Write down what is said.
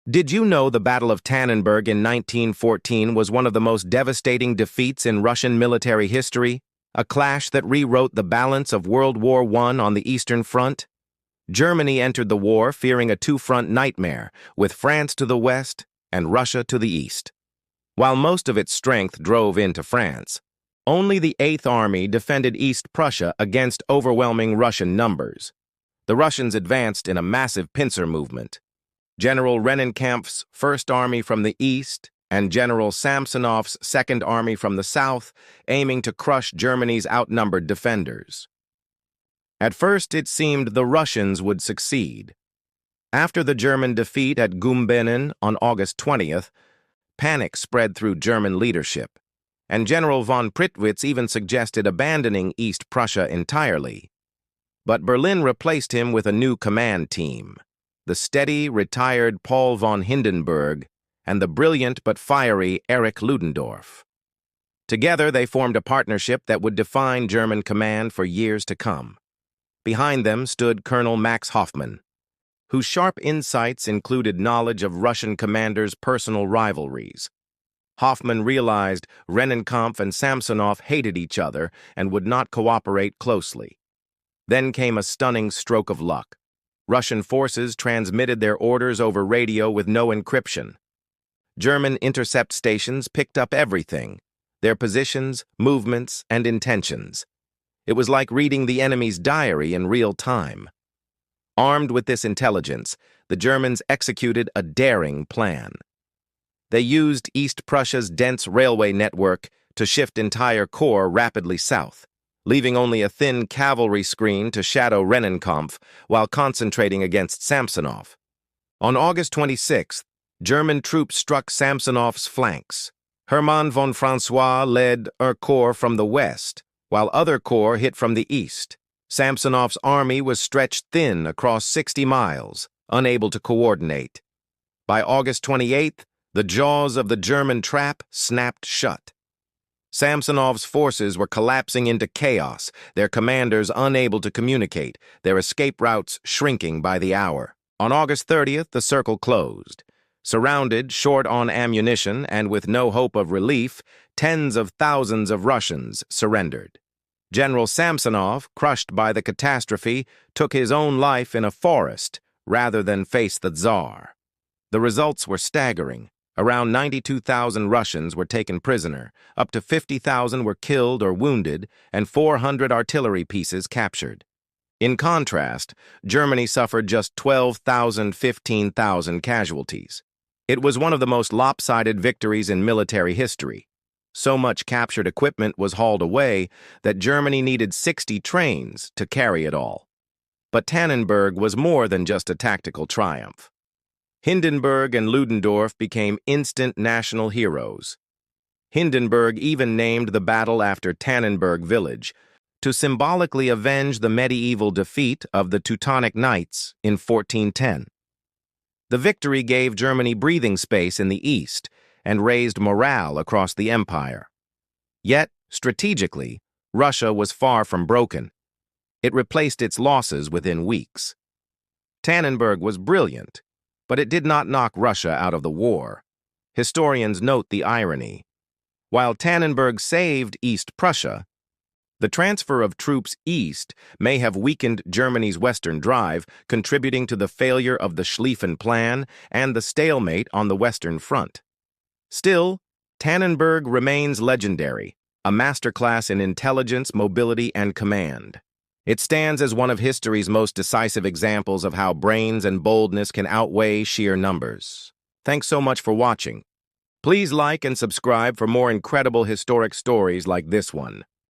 Did you know the Battle of Tannenberg in 1914 was one of the most devastating defeats in Russian military history? A clash that rewrote the balance of World War I on the Eastern Front? Germany entered the war fearing a two-front nightmare, with France to the west and Russia to the east. While most of its strength drove into France, only the Eighth Army defended East Prussia against overwhelming Russian numbers. The Russians advanced in a massive pincer movement. General Rennenkampf's First Army from the east and General Samsonov's Second Army from the south, aiming to crush Germany's outnumbered defenders. At first, it seemed the Russians would succeed. After the German defeat at Gumbinnen on August 20th, panic spread through German leadership, and General von Prittwitz even suggested abandoning East Prussia entirely. But Berlin replaced him with a new command team, the steady, retired Paul von Hindenburg and the brilliant but fiery Erich Ludendorff. Together, they formed a partnership that would define German command for years to come. Behind them stood Colonel Max Hoffmann, whose sharp insights included knowledge of Russian commanders' personal rivalries. Hoffmann realized Rennenkampf and Samsonov hated each other and would not cooperate closely. Then came a stunning stroke of luck. Russian forces transmitted their orders over radio with no encryption. German intercept stations picked up everything, their positions, movements, and intentions. It was like reading the enemy's diary in real time. Armed with this intelligence, the Germans executed a daring plan. They used East Prussia's dense railway network to shift entire corps rapidly south, leaving only a thin cavalry screen to shadow Rennenkampf while concentrating against Samsonov. On August 26th, German troops struck Samsonov's flanks. Hermann von Francois led a corps from the west, while other corps hit from the east. Samsonov's army was stretched thin across 60 miles, unable to coordinate. By August 28th, the jaws of the German trap snapped shut. Samsonov's forces were collapsing into chaos, their commanders unable to communicate, their escape routes shrinking by the hour. On August 30th, the circle closed. Surrounded, short on ammunition, and with no hope of relief, tens of thousands of Russians surrendered. General Samsonov, crushed by the catastrophe, took his own life in a forest rather than face the Tsar. The results were staggering. Around 92,000 Russians were taken prisoner, up to 50,000 were killed or wounded, and 400 artillery pieces captured. In contrast, Germany suffered just 15,000 casualties. It was one of the most lopsided victories in military history. So much captured equipment was hauled away that Germany needed 60 trains to carry it all. But Tannenberg was more than just a tactical triumph. Hindenburg and Ludendorff became instant national heroes. Hindenburg even named the battle after Tannenberg village to symbolically avenge the medieval defeat of the Teutonic Knights in 1410. The victory gave Germany breathing space in the east and raised morale across the empire. Yet, strategically, Russia was far from broken. It replaced its losses within weeks. Tannenberg was brilliant, but it did not knock Russia out of the war. Historians note the irony. While Tannenberg saved East Prussia, the transfer of troops east may have weakened Germany's western drive, contributing to the failure of the Schlieffen Plan and the stalemate on the Western Front. Still, Tannenberg remains legendary, a masterclass in intelligence, mobility, and command. It stands as one of history's most decisive examples of how brains and boldness can outweigh sheer numbers. Thanks so much for watching. Please like and subscribe for more incredible historic stories like this one.